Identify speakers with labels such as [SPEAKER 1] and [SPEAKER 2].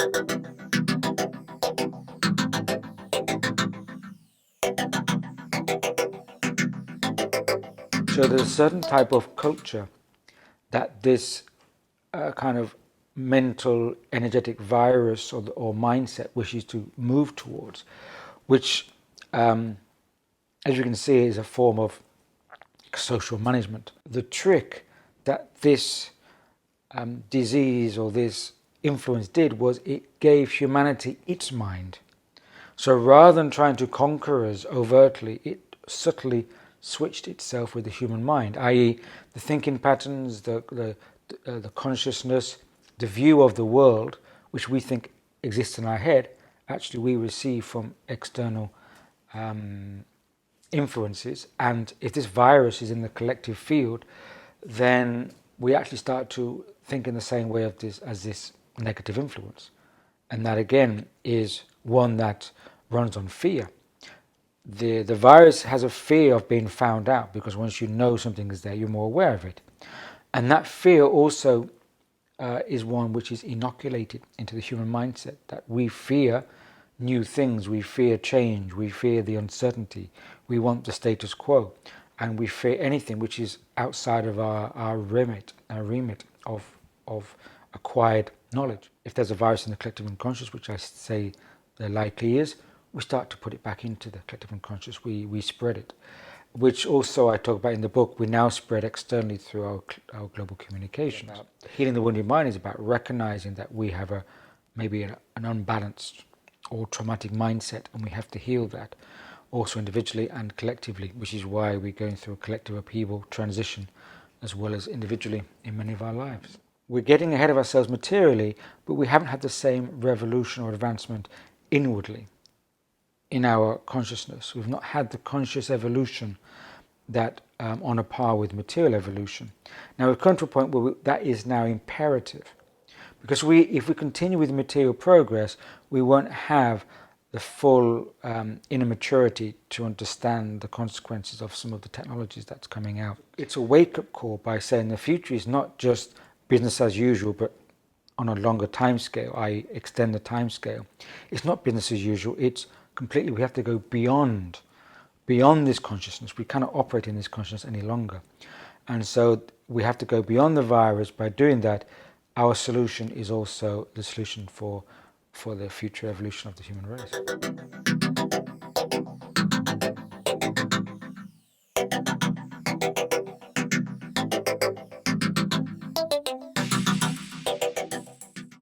[SPEAKER 1] So there's a certain type of culture that this kind of mental energetic virus or mindset wishes to move towards, which as you can see is a form of social management. The trick that this disease or this influence did was it gave humanity its mind. So rather than trying to conquer us overtly, it subtly switched itself with the human mind, i.e. the thinking patterns, the consciousness, the view of the world, which we think exists in our head, actually we receive from external influences. And if this virus is in the collective field, then we actually start to think in the same way of this as this negative influence. And that again is one that runs on fear. The virus has a fear of being found out, because once you know something is there, you're more aware of it. And that fear also is one which is inoculated into the human mindset, that we fear new things, we fear change, we fear the uncertainty, we want the status quo, and we fear anything which is outside of our remit of acquired knowledge. If there's a virus in the collective unconscious, which I say there likely is, we start to put it back into the collective unconscious, we spread it, which also I talk about in the book. We now spread externally through our global communications. Healing the wounded mind is about recognizing that we have maybe an unbalanced or traumatic mindset, and we have to heal that, also individually and collectively, which is why we're going through a collective upheaval transition as well as individually in many of our lives. We're getting ahead of ourselves materially, but we haven't had the same revolution or advancement inwardly in our consciousness. We've not had the conscious evolution that on a par with material evolution. Now we've come to a point where that is now imperative, because if we continue with material progress, we won't have the full inner maturity to understand the consequences of some of the technologies that's coming out. It's a wake-up call by saying the future is not just business as usual, but on a longer time scale. I extend the time scale. It's not business as usual. It's completely, we have to go beyond this consciousness. We cannot operate in this consciousness any longer. And so we have to go beyond the virus. By doing that, our solution is also the solution for the future evolution of the human race.